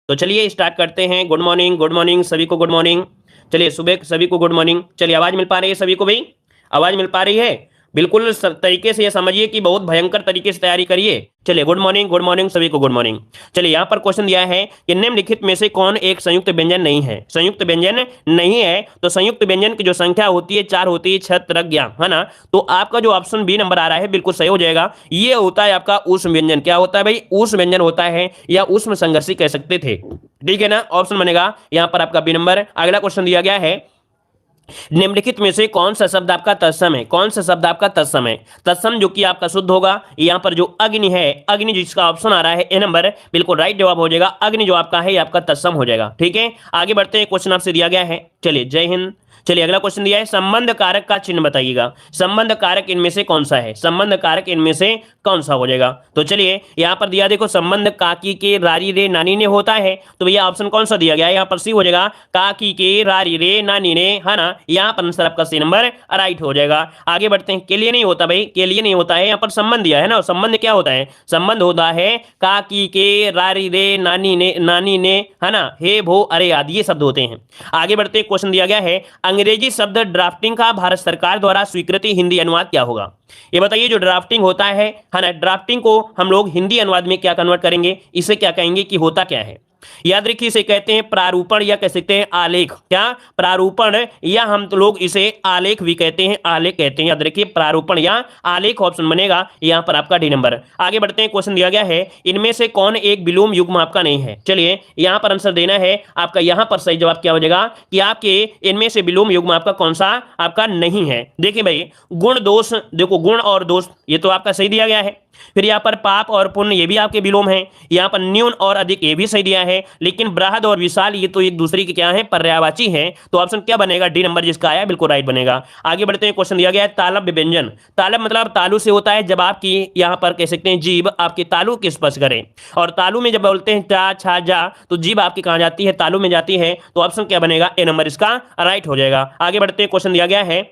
तो चलिए स्टार्ट करते हैं। गुड मॉर्निंग सभी को, गुड मॉर्निंग। चलिए सुबह सभी को गुड मॉर्निंग। चलिए आवाज मिल पा रही है सभी को भाई? आवाज मिल पा रही है? बिल्कुल तरीके से ये समझिए कि बहुत भयंकर तरीके से तैयारी करिए। चलिए गुड मॉर्निंग सभी को, गुड मॉर्निंग। चलिए यहाँ पर क्वेश्चन दिया है कि निम्नलिखित में से कौन एक संयुक्त व्यंजन नहीं है? संयुक्त व्यंजन नहीं है तो संयुक्त व्यंजन की जो संख्या होती है 4 होती है, छत्रज्ञ, है ना। तो आपका जो ऑप्शन बी नंबर आ रहा है बिल्कुल सही हो जाएगा। ये होता है आपका ऊष्म व्यंजन। क्या होता है भाई? ऊष्म व्यंजन होता है, या ऊष्म संघर्षी कह सकते थे। ठीक है ना, ऑप्शन बनेगा यहाँ पर आपका बी नंबर। अगला क्वेश्चन दिया गया है, निम्नलिखित में से कौन सा शब्द आपका तत्सम है? कौन सा शब्द आपका तत्सम है? तत्सम जो कि आपका शुद्ध होगा। यहाँ पर जो अग्नि है, अग्नि जिसका ऑप्शन आ रहा है ए नंबर, बिल्कुल राइट जवाब हो जाएगा। अग्नि जो आपका है ये आपका तत्सम हो जाएगा। ठीक है, आगे बढ़ते हैं। क्वेश्चन आपसे दिया गया है, चलिए जय हिंद। चलिए अगला क्वेश्चन दिया है, संबंध कारक का चिन्ह बताइएगा। संबंध कारक इनमें से कौन सा है? संबंध कारक इनमें से कौन सा हो जाएगा? तो चलिए यहाँ पर दिया, देखो संबंध काकी के रारी रे नानी ने होता है, तो भैया ऑप्शन कौन सा दिया गया है? यहाँ पर सी हो जाएगा, काकी के रारी रे नानी ने, है ना। यहाँ पर आंसर आपका सी नंबर राइट हो जाएगा। आगे बढ़ते हैं। के लिए नहीं होता भाई, के लिए नहीं होता है। यहाँ पर संबंध दिया है ना, संबंध क्या होता है? संबंध होता है काकी के रारी रे नानी ने, है ना, हे भो अरे आदि, ये शब्द होते हैं। आगे बढ़ते हैं। क्वेश्चन दिया गया है, अंग्रेजी शब्द ड्राफ्टिंग का भारत सरकार द्वारा स्वीकृति हिंदी अनुवाद क्या होगा? ये बताइए, जो ड्राफ्टिंग होता है ना, ड्राफ्टिंग को हम लोग हिंदी अनुवाद में क्या कन्वर्ट करेंगे? इसे क्या कहेंगे कि होता क्या है? याद रखिए, इसे कहते हैं प्रारूपण, या कह सकते हैं आलेख। क्या? प्रारूपण, या हम तो लोग इसे आलेख भी कहते हैं, आलेख कहते हैं। याद रखिए, प्रारूपण या आलेख ऑप्शन बनेगा यहाँ पर आपका डी नंबर। आगे बढ़ते हैं। क्वेश्चन दिया गया है, इनमें से कौन एक विलोम युग्म आपका नहीं है? चलिए यहाँ पर आंसर देना है आपका। यहाँ पर सही जवाब क्या हो जाएगा कि आपके इनमें से विलोम युग्म आपका कौन सा आपका नहीं है? देखिए भाई, गुण दोष, देखो गुण और दोष ये तो आपका सही दिया गया है। फिर यहाँ पर पाप और पुण्य ये भी आपके विलोम है। यहाँ पर न्यून और अधिक ये भी सही दिया है। लेकिन बृहद और विशाल ये तो एक दूसरे के क्या है? पर्यायवाची है। तो ऑप्शन क्या बनेगा? डी नंबर जिसका आया बिल्कुल राइट बनेगा। आगे बढ़ते हैं। क्वेश्चन दिया गया है, तालव्य व्यंजन। तालव्य मतलब तालु से होता है, जब आपकी यहाँ पर कह सकते हैं जीभ आपके तालु के स्पर्श करे। और तालु में जब बोलते हैं चा छा जा, तो जीभ आपकी कहाँ जाती है? तालु में जाती है। तो ऑप्शन क्या बनेगा? ए नंबर इसका राइट हो जाएगा। आगे बढ़ते हैं। क्वेश्चन दिया गया है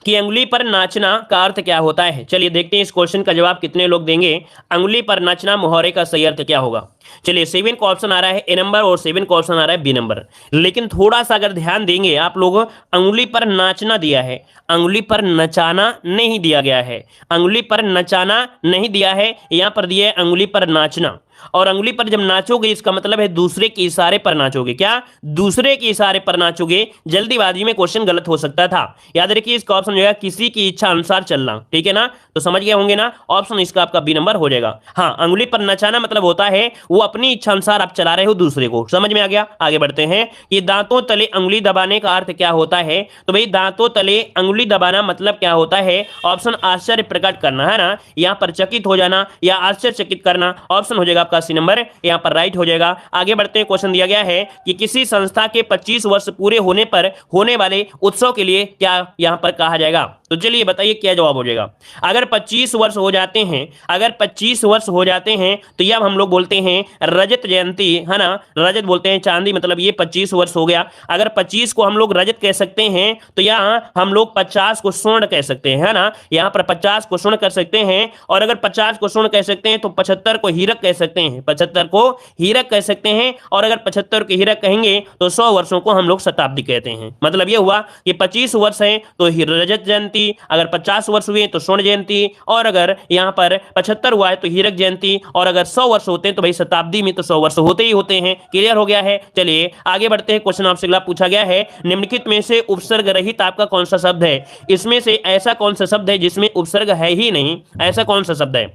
कि अंगुली पर नाचना का अर्थ क्या होता है? चलिए देखते हैं इस क्वेश्चन का जवाब कितने लोग देंगे। अंगुली पर नाचना मुहावरे का सही अर्थ क्या होगा? चलिए 7 का ऑप्शन आ रहा है ए नंबर, और 7 का ऑप्शन आ रहा है बी नंबर। लेकिन थोड़ा सा अगर ध्यान देंगे आप लोग, अंगुली पर नाचना दिया है, अंगुली पर नचाना नहीं दिया गया है। अंगुली पर नचाना नहीं दिया है, यहां पर दिया है अंगुली पर नाचना। और अंगुली पर जब नाचोगे इसका मतलब है दूसरे के इशारे पर नाचोगे। क्या? दूसरे के इशारे पर नाचोगे। जल्दीबाजी में क्वेश्चन गलत हो सकता था। याद रखिए, इसका ऑप्शन जो है किसी की इच्छा अनुसार चलना। ठीक है ना, तो समझ गए होंगे ना। ऑप्शन इसका आपका बी नंबर हो जाएगा। हाँ, अंगुली पर नचाना मतलब होता है वो अपनी इच्छा अनुसार आप चला रहे हो दूसरे को। समझ में आ गया? आगे बढ़ते हैं। कि दांतों तले अंगुली दबाने का अर्थ क्या होता है? तो भाई दांतों तले अंगुली दबाना मतलब क्या होता है? ऑप्शन आश्चर्य प्रकट करना, है ना। यहाँ पर चकित हो जाना या आश्चर्यचकित करना, ऑप्शन हो जाएगा आपका सी नंबर, यहाँ पर राइट हो जाएगा। आगे बढ़ते हैं। क्वेश्चन दिया गया है कि किसी संस्था के 25 वर्ष पूरे होने पर होने वाले उत्सव के लिए क्या यहाँ पर कहा जाएगा? तो चलिए बताइए क्या जवाब हो जाएगा। अगर 25 वर्ष हो जाते हैं, अगर 25 वर्ष हो जाते हैं तो यह हम लोग बोलते हैं रजत जयंती, है ना। रजत बोलते हैं चांदी, मतलब ये 25 वर्ष हो गया। अगर 25 को हम लोग रजत कह सकते हैं तो यहाँ हम लोग 50 को स्वर्ण कह सकते हैं, है ना। यहाँ पर 50 को स्वर्ण कर सकते हैं, और अगर 50 को स्वर्ण कह सकते हैं तो 75 को हीरक कह सकते हैं। 75 को हीरक कह सकते हैं, और अगर 75 को हीरक कहेंगे तो 100 वर्षों को हम लोग शताब्दी कहते हैं। मतलब ये हुआ कि 25 वर्ष है तो रजत जयंती, अगर 50 वर्ष हुए तो स्वर्ण जयंती, और अगर यहाँ पर 75 हुआ है तो हीरक जयंती, और अगर 100 वर्ष होते हैं तो भाई शताब्दी में तो 100 वर्ष होते ही होते हैं। क्लियर हो गया है? चलिए आगे बढ़ते हैं। क्वेश्चन आपसे अगला पूछा गया है, निम्नलिखित में से उपसर्ग रहित आपका कौन सा शब्द है? इसमें से ऐसा कौन सा शब्द है जिसमें उपसर्ग है ही नहीं? ऐसा कौन सा शब्द है?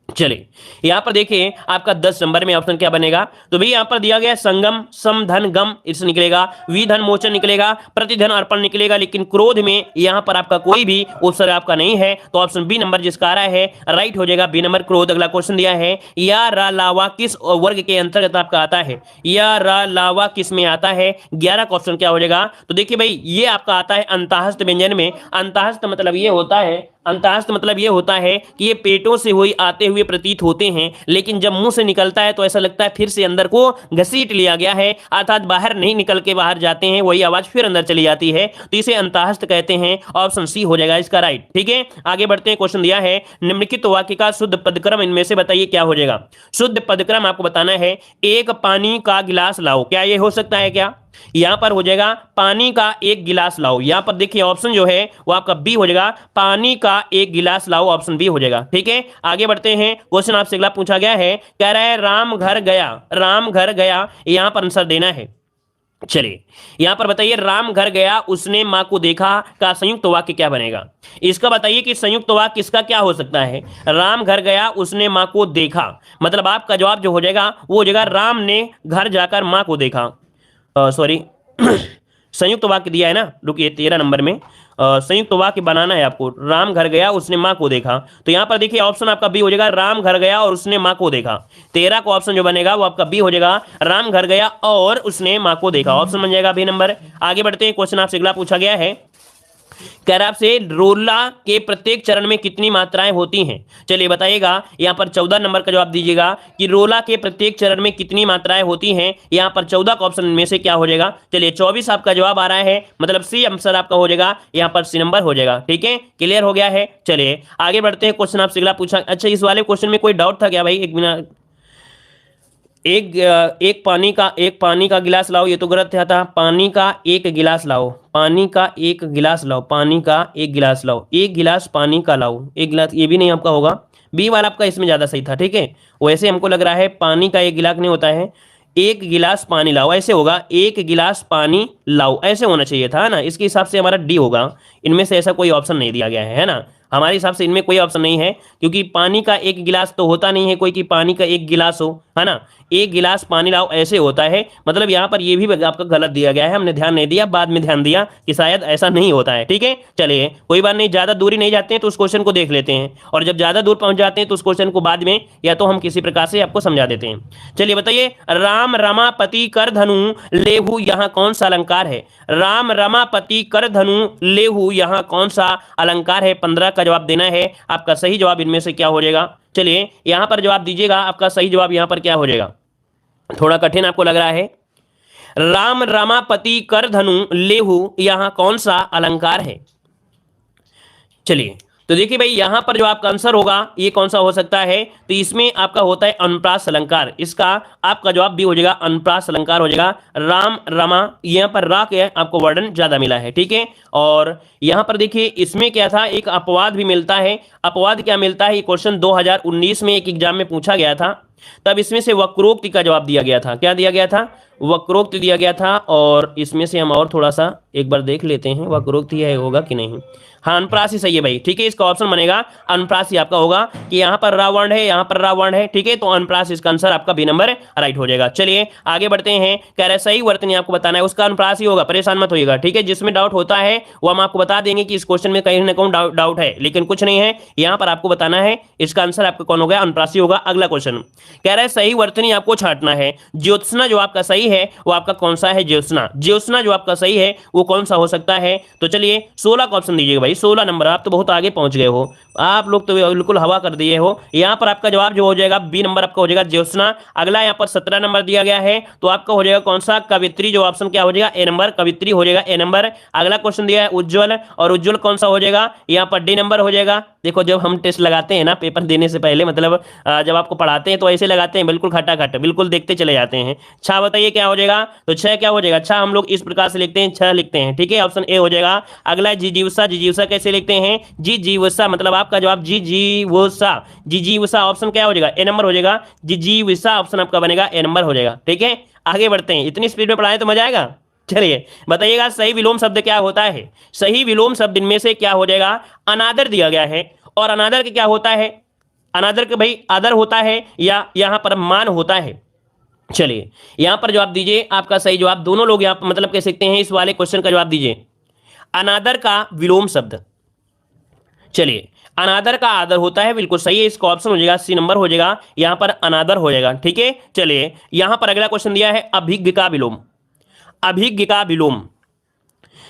चलिए यहां पर देखिए, आपका 10 नंबर में ऑप्शन क्या बनेगा? तो भाई यहां पर दिया गया संगम, सम धन गम इससे निकलेगा, विधन मोचन निकलेगा, प्रतिधन अर्पण निकलेगा। लेकिन क्रोध में यहां पर आपका कोई भी उपसर्ग आपका नहीं है, तो ऑप्शन बी नंबर जिसका आ रहा है राइट हो जाएगा, बी नंबर क्रोध। अगला क्वेश्चन दिया है, या रा लावा किस वर्ग के अंतर्गत आपका आता है? या रा लावा किस में आता है? 11 का ऑप्शन क्या हो जाएगा? तो देखिए भाई, ये आपका आता है अंतःस्थ व्यंजन में। अंतःस्थ मतलब ये होता है अंतःस्थ मतलब ये होता है कि ये पेटों से हुई आते हुए प्रतीत होते हैं, लेकिन जब मुंह से निकलता है तो ऐसा लगता है फिर से अंदर को घसीट लिया गया है, अर्थात बाहर नहीं निकल के बाहर जाते हैं, वही आवाज फिर अंदर चली जाती है, तो इसे अंतःस्थ कहते हैं। ऑप्शन सी हो जाएगा इसका राइट। ठीक है, आगे बढ़ते हैं। क्वेश्चन दिया है निम्नलिखित वाक्य का शुद्ध पदक्रम इनमें से बताइए क्या हो जाएगा। शुद्ध पदक्रम आपको बताना है, एक पानी का गिलास लाओ, क्या ये हो सकता है क्या? यहां पर हो जाएगा पानी का एक गिलास लाओ। यहां पर देखिए ऑप्शन जो है वो आपका बी हो जाएगा, पानी का एक गिलास लाओ, ऑप्शन बी हो जाएगा। ठीक है, आगे बढ़ते हैं। क्वेश्चन आपसे अगला पूछा गया है, कह रहा है राम घर गया, राम घर गया, यहां पर आंसर देना है। चलिए यहां पर बताइए, राम घर गया उसने मां को देखा का संयुक्त वाक्य क्या बनेगा? इसका बताइए कि संयुक्त वाक्य किसका क्या हो सकता है। राम घर गया उसने मां को देखा, मतलब आपका जवाब जो हो जाएगा वो हो जाएगा राम ने घर जाकर मां को देखा। सॉरी संयुक्त वाक्य दिया है ना, रुकिए 13 नंबर में संयुक्त वाक्य बनाना है आपको। राम घर गया उसने मां को देखा, तो यहां पर देखिए ऑप्शन आपका बी हो जाएगा, राम घर गया और उसने मां को देखा। 13 को ऑप्शन जो बनेगा वो आपका बी हो जाएगा, राम घर गया और उसने मां को देखा, ऑप्शन बन जाएगा बी नंबर। आगे बढ़ते हैं। क्वेश्चन आपसे अगला पूछा गया है, कह रहा आपसे रोला के प्रत्येक चरण में कितनी मात्राएं होती हैं? चलिए बताइएगा, यहां पर 14 नंबर का जवाब दीजिएगा कि रोला के प्रत्येक चरण में कितनी मात्राएं होती हैं। यहां पर 14 का ऑप्शन में से क्या हो जाएगा? चलिए 24 आपका जवाब आ रहा है, मतलब सी आंसर आपका हो जाएगा, यहां पर सी नंबर हो जाएगा। ठीक है, क्लियर हो गया है। चलिए आगे बढ़ते हैं। क्वेश्चन आपसे अगला पूछा, अच्छा इस वाले क्वेश्चन में कोई डाउट था क्या भाई? एक मिनट, एक पानी का गिलास लाओ, ये तो गलत था। पानी का एक गिलास लाओ, पानी का एक गिलास लाओ, पानी का एक गिलास लाओ, एक गिलास पानी का लाओ, एक गिलास, ये भी नहीं आपका होगा। बी वाला आपका इसमें ज्यादा सही था। ठीक है, वैसे हमको लग रहा है पानी का एक गिलास नहीं होता है, एक गिलास पानी लाओ ऐसे होगा, एक गिलास पानी लाओ ऐसे होना चाहिए था ना। इसके हिसाब से हमारा डी होगा, इनमें से ऐसा कोई ऑप्शन नहीं दिया गया है ना, हमारे हिसाब से इनमें कोई ऑप्शन नहीं है, क्योंकि पानी का एक गिलास तो होता नहीं है कोई कि पानी का एक गिलास हो, है ना। एक गिलास पानी लाओ ऐसे होता है, मतलब यहाँ पर ये भी आपका गलत दिया गया है, हमने ध्यान नहीं दिया, बाद में ध्यान दिया कि शायद ऐसा नहीं होता है। ठीक है, चलिए कोई बात नहीं, ज्यादा दूरी नहीं जाते हैं तो उस क्वेश्चन को देख लेते हैं, और जब ज्यादा दूर पहुंच जाते हैं तो उस क्वेश्चन को बाद में या तो हम किसी प्रकार से आपको समझा देते हैं। चलिए बताइए, राम रमापति कर धनु लेहु यहाँ कौन सा अलंकार है? राम रमापति कर धनु लेहु यहाँ कौन सा अलंकार है? 15 का जवाब देना है। आपका सही जवाब इनमें से क्या हो जाएगा? चलिए यहां पर जवाब दीजिएगा, आपका सही जवाब यहां पर क्या हो जाएगा? थोड़ा कठिन आपको लग रहा है। राम रमापति कर धनु लेहु यहां कौन सा अलंकार है? चलिए तो देखिए भाई, यहां पर जो आपका आंसर होगा ये कौन सा हो सकता है? तो इसमें आपका होता है अनुप्रास अलंकार, इसका आपका जवाब भी हो जाएगा अनुप्रास अलंकार हो जाएगा। राम रमा, यहां पर रा के आपको वर्णन ज्यादा मिला है। ठीक है, और यहां पर देखिए इसमें क्या था, एक अपवाद भी मिलता है। अपवाद क्या मिलता है? ये क्वेश्चन 2019 में एक एग्जाम में पूछा गया था, तब इसमें से वक्रोक्ति का जवाब दिया गया था। क्या दिया गया था? वक्रोक्ति दिया गया था। और इसमें से हम और थोड़ा सा एक बार देख लेते हैं वक्रोक्ति है होगा कि नहीं। हाँ अनुप्रास ही सही है भाई। ठीक है, इसका ऑप्शन बनेगा अनुप्रास ही आपका होगा कि यहाँ पर रावण है, यहाँ पर रावण है। ठीक है, तो अनुप्रास इसका आंसर आपका बी नंबर राइट हो जाएगा। चलिए आगे बढ़ते हैं। कह रहे सही वर्तनी आपको बताना है, उसका अनुप्रास ही होगा, परेशान मत होइएगा। ठीक है, जिसमें डाउट होता है वो हम आपको बता देंगे कि इस क्वेश्चन में कहीं ना कहीं डाउट है, लेकिन कुछ नहीं है, यहाँ पर आपको बताना है इसका आंसर आपका कौन हो गया? अनुप्रास ही होगा। अगला क्वेश्चन कह रहा है सही वर्तनी आपको छांटना है। ज्योत्सना जो आपका सही है वो आपका कौन सा है? ज्योत्सना, ज्योत्सना जो आपका सही है वो कौन सा हो सकता है? तो चलिए 16 का ऑप्शन दीजिएगा भाई, 16 नंबर। आप तो बहुत आगे पहुंच गए हो, आप लोग तो बिल्कुल हवा कर दिए हो। यहां पर आपका जवाब जो हो जाएगा बी नंबर आपका हो जाएगा ज्योत्सना। अगला यहां पर 17 नंबर दिया गया है, तो आपका हो जाएगा कौन सा? कवित्री, जो ऑप्शन क्या हो जाएगा? ए नंबर, कवित्री हो जाएगा ए नंबर। अगला क्वेश्चन दिया है उज्जवल, और उज्जवल कौन सा हो जाएगा? यहां पर डी नंबर हो जाएगा। देखो जब हम टेस्ट लगाते हैं ना पेपर देने से पहले, मतलब जब आपको पढ़ाते हैं तो ऐसे लगाते हैं, बिल्कुल खटाखट, बिल्कुल देखते चले जाते हैं। 6 बताइए क्या हो जाएगा? तो 6 क्या हो जाएगा? 6 हम लोग इस प्रकार से लिखते हैं, 6 लिखते हैं। ठीक है, ऑप्शन ए हो जाएगा। अगला जिजीविषा, जिजीविषा कैसे लिखते हैं? जिजीविषा, मतलब आपका जवाब जिजीविषा, जिजीविषा ऑप्शन क्या हो जाएगा? ए नंबर हो जाएगा। जिजीविषा ऑप्शन आपका बनेगा ए नंबर हो जाएगा। ठीक है, आगे बढ़ते हैं, इतनी स्पीड में पढ़ाएं तो मजा आएगा। चलिए बताइएगा सही विलोम शब्द क्या होता है? सही विलोम शब्द इनमें से क्या हो जाएगा? अनादर दिया गया है, और अनादर के क्या होता है? अनादर के भाई आदर होता है या यहां पर मान होता है? चलिए यहां पर जवाब दीजिए, आपका सही जवाब दोनों लोग यहां पर मतलब कह सकते हैं, इस वाले क्वेश्चन का जवाब दीजिए। अनादर का विलोम शब्द, चलिए अनादर का आदर होता है, बिल्कुल सही है, इसका ऑप्शन हो जाएगा सी नंबर हो जाएगा, यहां पर अनादर हो जाएगा। ठीक है, चलिए यहां पर अगला क्वेश्चन दिया है अभिज्ञ का विलोम। अभिज्ञ का विलोम,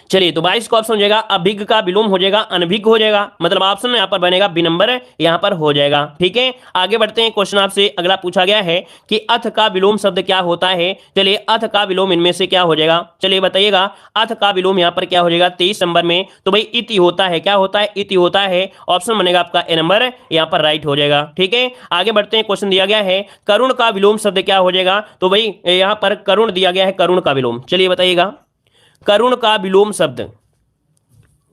चलिए तो 22 का ऑप्शन हो जाएगा अभिज्ञ का विलोम हो जाएगा अनभिज्ञ हो जाएगा, मतलब ऑप्शन यहाँ पर बनेगा बी नंबर यहाँ पर हो जाएगा। ठीक है, आगे बढ़ते हैं। क्वेश्चन आपसे अगला पूछा गया है कि अथ का विलोम शब्द क्या होता है। चलिए अथ का विलोम इनमें से क्या हो जाएगा, चलिए बताइएगा। अथ का विलोम यहाँ पर क्या हो जाएगा 23 नंबर में, तो भाई इति होता है। क्या होता है, इति होता है। ऑप्शन बनेगा आपका ए नंबर यहाँ पर राइट हो जाएगा। ठीक है, आगे बढ़ते हैं। क्वेश्चन दिया गया है करुण का विलोम शब्द क्या हो जाएगा, तो भाई यहाँ पर करुण दिया गया है, करुण का विलोम। चलिए बताइएगा करुण का विलोम शब्द।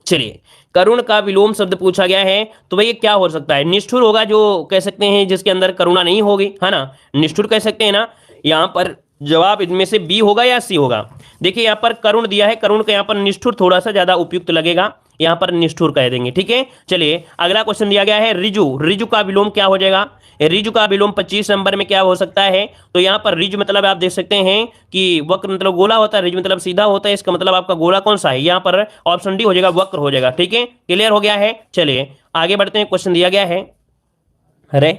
चलिए करुण का विलोम शब्द पूछा गया है, तो भाई ये क्या हो सकता है। निष्ठुर होगा, जो कह सकते हैं जिसके अंदर करुणा नहीं होगी, है ना, निष्ठुर कह सकते हैं ना। यहाँ पर जवाब इनमें से बी होगा या सी होगा। देखिए यहाँ पर करुण दिया है, करुण का यहाँ पर निष्ठुर थोड़ा सा ज्यादा उपयुक्त लगेगा, यहाँ पर निष्ठुर कह देंगे। ठीक है, चलिए अगला क्वेश्चन दिया गया है रिजु। रिजु का विलोम क्या हो जाएगा, रिजु का विलोम 25 नंबर में क्या हो सकता है। तो यहाँ पर रिज मतलब आप देख सकते हैं कि वक्र मतलब गोला होता है, रिज मतलब सीधा होता है, इसका मतलब आपका गोला कौन सा है, यहाँ पर ऑप्शन डी हो जाएगा, वक्र हो जाएगा। ठीक है, क्लियर हो गया है। चलिए आगे बढ़ते हैं। क्वेश्चन दिया गया है, अरे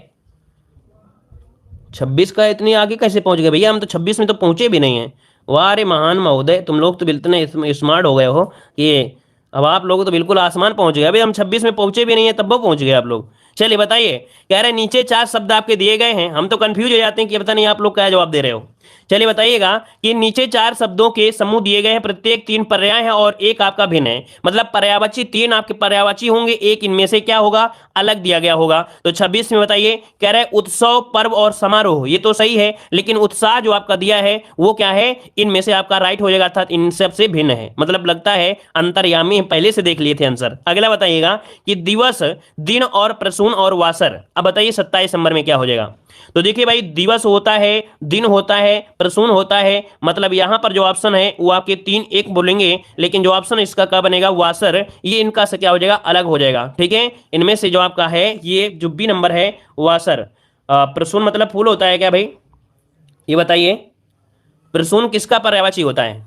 26 का इतनी आगे कैसे पहुंच गए भैया, हम तो 26 में तो पहुंचे भी नहीं है। वाह रे महान महोदय, तुम लोग तो बिल्कुल स्मार्ट हो गए हो कि अब आप लोग तो बिल्कुल आसमान पहुंच गए। अभी हम 26 में पहुंचे भी नहीं है, तब वो पहुंच गए आप लोग। चलिए बताइए, कह रहे नीचे 4 शब्द आपके दिए गए हैं, हम तो कंफ्यूज हो जाते हैं कि पता नहीं आप लोग क्या जवाब दे रहे हो। चलिए बताइएगा कि नीचे 4 शब्दों के समूह दिए गए हैं, प्रत्येक 3 पर्याय हैं और एक आपका भिन्न है, मतलब पर्यायवाची 3 आपके पर्यायवाची होंगे, एक इनमें से क्या होगा अलग दिया गया होगा। तो 26 में बताइए, कह रहे उत्सव पर्व और समारोह, ये तो सही है, लेकिन उत्साह जो आपका दिया है वो क्या है, इनमें से आपका राइट हो जाएगा, अर्थात इन सबसे भिन्न है, मतलब लगता है अंतर्यामी, पहले से देख लिए थे आंसर। अगला बताइएगा कि दिवस, दिन और प्रसून और वासर। अब बताइए 27 नंबर में क्या हो जाएगा। तो देखिए भाई दिवस होता है, दिन होता है, प्रसून होता है, मतलब यहां पर जो ऑप्शन है वो आपके 3 एक बोलेंगे, लेकिन जो ऑप्शन इसका क्या बनेगा वासर, ये इनका से क्या हो जाएगा अलग हो जाएगा। ठीक है, इनमें से जो आपका है ये जो बी नंबर है वासर। प्रसून मतलब फूल होता है क्या भाई, ये बताइए। प्रसून किसका पर्यायवाची होता है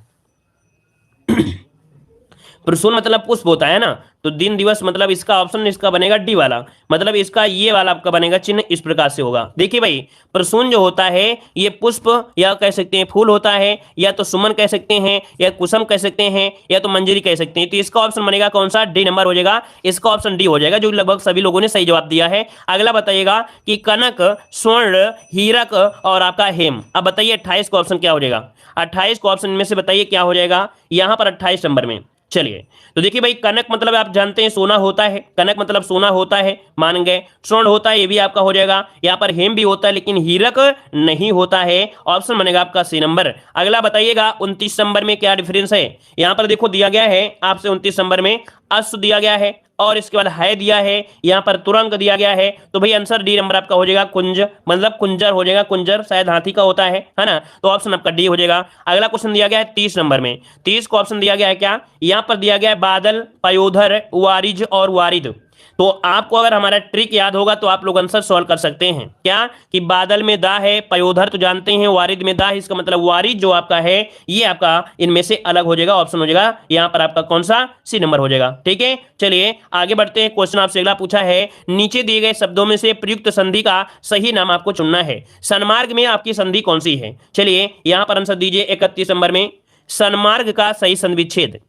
प्रसून मतलब पुष्प होता है ना, तो दिन दिवस मतलब इसका ऑप्शन इसका बनेगा डी वाला, मतलब इसका ये वाला आपका बनेगा चिन्ह इस प्रकार से होगा। देखिए भाई प्रसून जो होता है ये पुष्प या कह सकते हैं फूल होता है, या तो सुमन कह सकते हैं, या कुसुम कह सकते हैं, या तो मंजरी कह सकते हैं। तो इसका ऑप्शन बनेगा कौन सा, डी नंबर हो जाएगा, इसका ऑप्शन डी हो जाएगा, जो लगभग सभी लोगों ने सही जवाब दिया है। अगला बताइएगा कि कनक, स्वर्ण, हीरक और आपका हेम। अब बताइए 28 का ऑप्शन क्या हो जाएगा, 28 का ऑप्शन में से बताइए क्या हो जाएगा यहां पर 28 नंबर में। चलिए तो देखिए भाई कनक मतलब आप जानते हैं सोना होता है, कनक मतलब सोना होता है, मान गए। स्वर्ण होता है, ये भी आपका हो जाएगा। यहाँ पर हेम भी होता है, लेकिन हीरक नहीं होता है, ऑप्शन बनेगा आपका सी नंबर। अगला बताइएगा 29 नंबर में क्या डिफरेंस है। यहाँ पर देखो दिया गया है आपसे 29 नंबर में अश्व दिया गया है, और इसके बाद है दिया है, यहाँ पर तुरंग दिया गया है। तो भाई आंसर डी नंबर आपका हो जाएगा कुंज, मतलब कुंजर हो जाएगा, कुंजर शायद हाथी का होता है ना, तो ऑप्शन आपका डी हो जाएगा। अगला क्वेश्चन दिया गया है 30 नंबर में, 30 को ऑप्शन दिया गया है क्या, यहाँ पर दिया गया है बादल, पयोधर, वारिज और वारिद। तो आपको अगर हमारा ट्रिक याद होगा तो आप लोग आंसर सॉल्व कर सकते हैं, क्या कि बादल में दा है, पयोधर तो जानते हैं, वारिद में दा है, इसका मतलब वारिद जो आपका है ये आपका इनमें से अलग हो जाएगा, ऑप्शन हो जाएगा यहां पर आपका कौन सा, सी नंबर हो जाएगा। ठीक है, चलिए आगे बढ़ते हैं। क्वेश्चन आपसे अगला पूछा है नीचे दिए गए शब्दों में से प्रयुक्त संधि का सही नाम आपको चुनना है। सन्मार्ग में आपकी संधि कौन सी है। चलिए यहां पर आंसर दीजिए 31 नंबर में सन्मार्ग का सही संधिविच्छेद।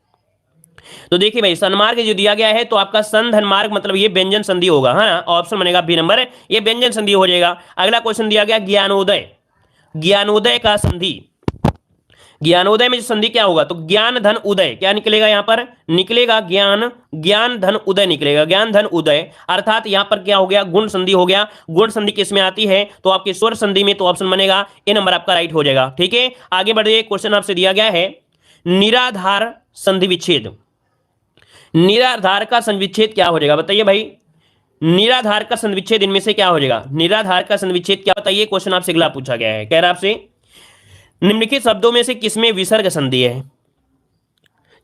तो देखिए भाई सन्मार्ग जो दिया गया है तो आपका संधन मार्ग मतलब ये व्यंजन संधि होगा, है ना, ऑप्शन बनेगा बी नंबर, ये व्यंजन संधि हो जाएगा। अगला क्वेश्चन दिया गया ज्ञानोदय, ज्ञानोदय का संधि, ज्ञानोदय में संधि क्या होगा, तो ज्ञान धन उदय, क्या निकलेगा यहां पर, निकलेगा ज्ञान, ज्ञान धन उदय निकलेगा, ज्ञान धन उदय, अर्थात यहां पर क्या हो गया, गुण संधि हो गया। गुण संधि किस में आती है, तो आपकी स्वर संधि में, तो ऑप्शन बनेगा ए नंबर आपका राइट हो जाएगा। ठीक है, आगे बढ़िए। क्वेश्चन आपसे दिया गया है निराधार संधि विच्छेद, निराधार का संविच्छेद क्या हो जाएगा, बताइए भाई। निराधार का संविच्छेद इनमें से क्या हो जाएगा, निराधार का संविच्छेद क्या, बताइए। क्वेश्चन आपसे अगला पूछा गया है, कह रहा आपसे निम्नलिखित शब्दों में से किसमें विसर्ग संधि है।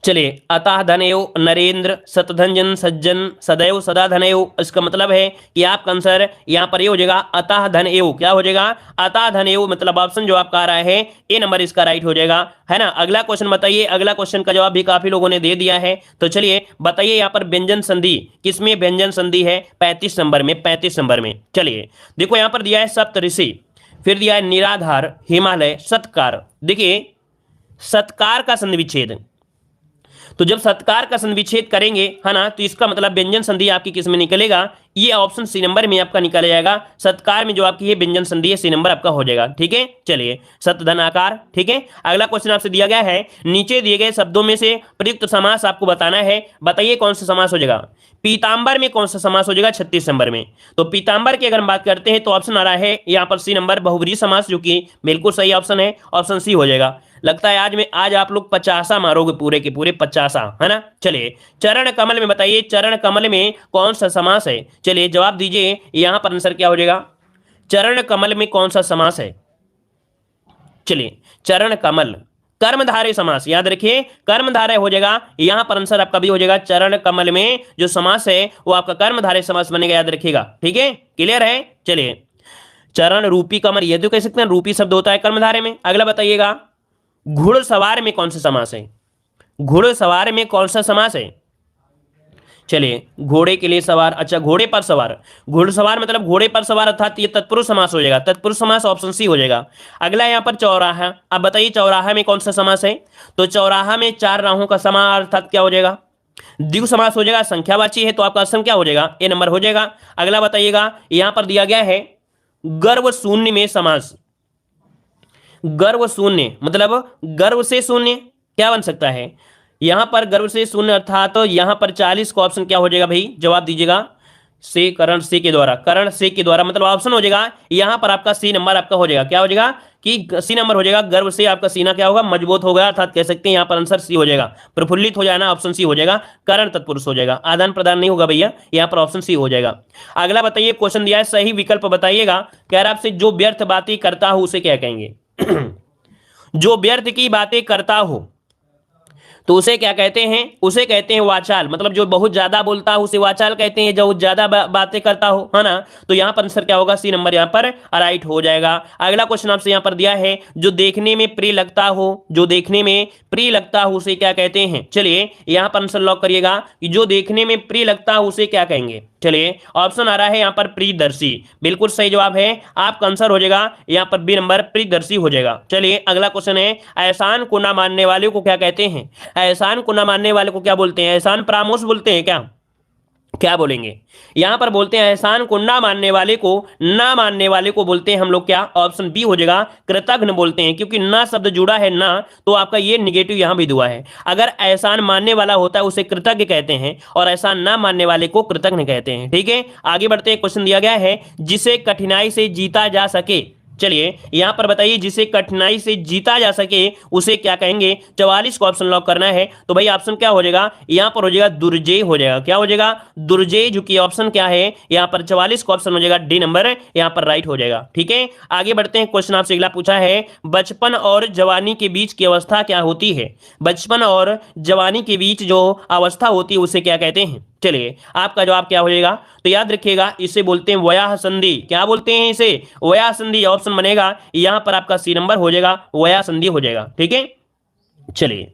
चलिए अतः धनयो, नरेंद्र, सतधंजन, सज्जन, सदैव, सदा धनयो, इसका मतलब है कि आपका आंसर यहां पर ये हो जाएगा अतः धनयो, क्या हो जाएगा, अतः धनयो, मतलब ऑप्शन जो आपका आ रहा है ए नंबर इसका राइट हो जाएगा, है ना। अगला क्वेश्चन बताइए, अगला क्वेश्चन का जवाब भी काफी लोगों ने दे दिया है, तो चलिए बताइए यहाँ पर व्यंजन संधि किसमें व्यंजन संधि है, 35 नंबर में, 35 नंबर में। चलिए देखो यहाँ पर दिया है सप्तऋषि, फिर दिया है निराधार, हिमालय, सत्कार। देखिए सत्कार का संधि विच्छेद, तो जब सत्कार का संविच्छेद करेंगे, है ना, तो इसका मतलब व्यंजन संधि आपकी किस में निकलेगा, ये ऑप्शन सी नंबर में आपका निकल जाएगा। सत्कार में जो आपकी ये व्यंजन संधि है सी नंबर आपका हो जाएगा। ठीक है, चलिए सत धन आकार। ठीक है, अगला क्वेश्चन आपसे दिया गया है, नीचे दिए गए शब्दों में से प्रयुक्त समास आपको बताना है। बताइए कौन सा समास हो जाएगा। पीतांबर में कौन सा समास हो जाएगा 36 नंबर में। तो पीतांबर की अगर हम बात करते हैं तो ऑप्शन आ रहा है यहाँ पर सी नंबर बहुब्रीहि समास, जो कि बिल्कुल सही ऑप्शन है, ऑप्शन सी हो जाएगा। लगता है आज आप लोग 50 मारोगे, पूरे के पूरे 50, है ना। चलिए चरण कमल में बताइए, चरण कमल में कौन सा समास है। चलिए जवाब दीजिए, यहां पर आंसर क्या हो जाएगा, चरण कमल में कौन सा समास है। चलिए चरण कमल कर्मधारय समास, याद रखिए कर्मधारय हो जाएगा। यहां पर आंसर आपका भी हो जाएगा, चरण कमल में जो समास है वो आपका कर्मधारय समास बनेगा, याद रखिएगा। ठीक है, क्लियर है। चलिए चरण रूपी कमल, ये तो कह सकते हैं रूपी शब्द होता है कर्मधारय में। अगला बताइएगा, घुड़सवार में कौन सा समास है। घुड़सवार में कौन सा समास है। चलिए घोड़े के लिए सवार, अच्छा घोड़े पर सवार, घुड़सवार मतलब घोड़े पर सवार, अर्थात ये तत्पुरुष समास हो जाएगा। तत्पुरुष समास ऑप्शन सी हो जाएगा। अगला यहाँ पर चौराहा, अब बताइए चौराहा में कौन सा समास है। तो चौराहा में 4 राहों का समास, अर्थात क्या हो जाएगा, द्विगु समास हो जाएगा। संख्यावाची है तो आपका ऑप्शन क्या हो जाएगा, ए नंबर हो जाएगा। अगला बताइएगा, यहां पर दिया गया है गर्व शून्य में समास। गर्व शून्य मतलब गर्व से शून्य क्या बन सकता है, यहां पर गर्व से शून्य अर्थात तो यहां पर 40 का ऑप्शन क्या हो जाएगा भाई, जवाब दीजिएगा से करण से के द्वारा, करण से के द्वारा मतलब ऑप्शन हो जाएगा यहां पर आपका सी नंबर आपका हो जाएगा। क्या हो जाएगा कि सी नंबर हो जाएगा, गर्व से आपका सीना क्या होगा, मजबूत होगा, अर्थात कह सकते हैं यहां पर आंसर सी हो जाएगा। प्रफुल्लित हो जाना, ऑप्शन सी हो जाएगा। करण तत्पुरुष हो जाएगा, आदान प्रदान नहीं होगा भैया, यहां पर ऑप्शन सी हो जाएगा। अगला बताइए, क्वेश्चन दिया है सही विकल्प बताइएगा। कह रहा आपसे जो व्यर्थ बातें करता हूं उसे क्या कहेंगे। जो व्यर्थ की बातें करता हो तो उसे क्या कहते हैं, उसे कहते हैं वाचाल, मतलब जो बहुत ज्यादा बोलता हो उसे वाचाल कहते हैं, जो ज्यादा बातें करता हो, है ना। तो यहां पर आंसर क्या होगा, सी नंबर यहां पर राइट हो जाएगा। अगला क्वेश्चन आपसे यहां पर दिया है, जो देखने में प्रिय लगता हो, जो देखने में प्रिय लगता हो उसे क्या कहते हैं। चलिए यहां पर आंसर लॉक करिएगा कि जो देखने में प्रिय लगता हो उसे क्या कहेंगे। चलिए ऑप्शन आ रहा है यहां पर प्रियदर्शी, बिल्कुल सही जवाब है, आपका आंसर हो जाएगा यहां पर बी नंबर प्रियदर्शी हो जाएगा। चलिए अगला क्वेश्चन है, एहसान को ना मानने वाले को क्या कहते हैं। एहसान को ना मानने वाले को क्या बोलते हैं, एहसान परामर्श बोलते हैं क्या, क्या बोलेंगे। यहां पर बोलते हैं एहसान को ना मानने वाले को, ना मानने वाले को बोलते हैं हम लोग क्या, ऑप्शन बी हो जाएगा कृतघ्न बोलते हैं, क्योंकि ना शब्द जुड़ा है ना, तो आपका ये निगेटिव यहां भी दुआ है। अगर एहसान मानने वाला होता है उसे कृतज्ञ कहते हैं, और एहसान ना मानने वाले को कृतघ्न कहते हैं। ठीक है, आगे बढ़ते हैं। क्वेश्चन दिया गया है, जिसे कठिनाई से जीता जा सके। चलिए यहां पर बताइए, जिसे कठिनाई से जीता जा सके उसे क्या कहेंगे। 44 को ऑप्शन लॉक करना है, तो भाई ऑप्शन क्या हो जाएगा, यहां पर हो जाएगा दुर्जय हो जाएगा। क्या हो जाएगा, दुर्जय, जो कि ऑप्शन क्या है यहां पर 44 का ऑप्शन हो जाएगा डी नंबर, यहां पर राइट हो जाएगा। ठीक है, आगे बढ़ते हैं। क्वेश्चन आपसे अगला पूछा है, बचपन और जवानी के बीच की अवस्था क्या होती है। बचपन और जवानी के बीच जो अवस्था होती है उसे क्या कहते हैं। चलिए आपका जवाब क्या हो जाएगा, तो याद रखिएगा इसे बोलते हैं वयाह संधि। क्या बोलते हैं इसे, वयाह संधि, ऑप्शन बनेगा यहां पर आपका सी नंबर हो जाएगा, वयाह संधि हो जाएगा। ठीक है, चलिए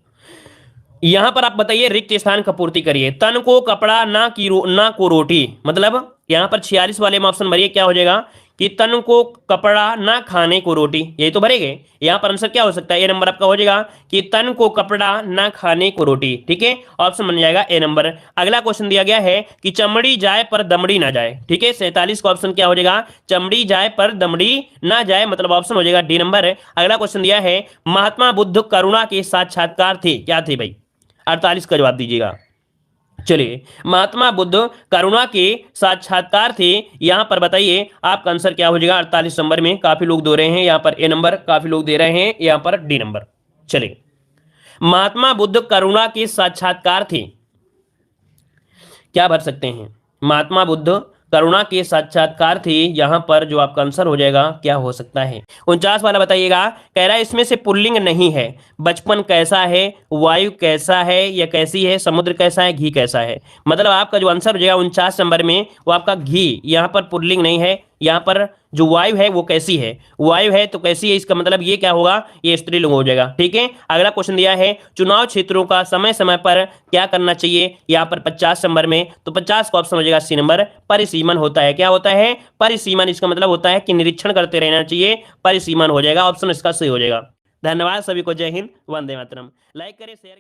यहां पर आप बताइए, रिक्त स्थान का पूर्ति करिए। तन को कपड़ा ना को रोटी, मतलब यहां पर 46 वाले में ऑप्शन भरिए, क्या हो जाएगा कि तन को कपड़ा ना खाने को रोटी, यही तो भरेंगे। यहां पर आंसर क्या हो सकता है, ए नंबर आपका हो जाएगा कि तन को कपड़ा ना खाने को रोटी। ठीक है, ऑप्शन बन जाएगा ए नंबर। अगला क्वेश्चन दिया गया है कि चमड़ी जाए पर दमड़ी ना जाए। ठीक है, 47 का ऑप्शन क्या हो जाएगा, चमड़ी जाए पर दमड़ी ना जाए, मतलब ऑप्शन हो जाएगा डी नंबर। अगला क्वेश्चन दिया है, महात्मा बुद्ध करुणा के साक्षात्कार थे, क्या थे भाई, 48 का जवाब दीजिएगा। चलिए महात्मा बुद्ध करुणा के साक्षात्कार थे, यहां पर बताइए आपका आंसर क्या हो जाएगा। 48 नंबर में काफी लोग दे रहे हैं, यहां पर ए नंबर, काफी लोग दे रहे हैं यहां पर डी नंबर। चलिए महात्मा बुद्ध करुणा के साक्षात्कार थे, क्या भर सकते हैं, महात्मा बुद्ध करुणा के साक्षात्कार थे, यहां पर जो आपका आंसर हो जाएगा क्या हो सकता है। 49 वाला बताइएगा, कह रहा है इसमें से पुल्लिंग नहीं है। बचपन कैसा है, वायु कैसा है या कैसी है, समुद्र कैसा है, घी कैसा है, मतलब आपका जो आंसर हो जाएगा 49 नंबर में वो आपका घी, यहां पर पुल्लिंग नहीं है। यहां पर जो वायु है वो कैसी है, वायु है तो कैसी है, इसका मतलब ये क्या होगा, ये स्त्रीलिंग हो जाएगा। ठीक है, अगला क्वेश्चन दिया है, चुनाव क्षेत्रों का समय समय पर क्या करना चाहिए, यहां पर 50 नंबर में, तो 50 का ऑप्शन हो जाएगा सी नंबर, परिसीमन होता है। क्या होता है, परिसीमन, इसका मतलब होता है कि निरीक्षण करते रहना चाहिए, परिसीमन हो जाएगा, ऑप्शन इसका सही हो जाएगा। धन्यवाद सभी को, जय हिंद, वंदे मातरम। लाइक करें, शेयर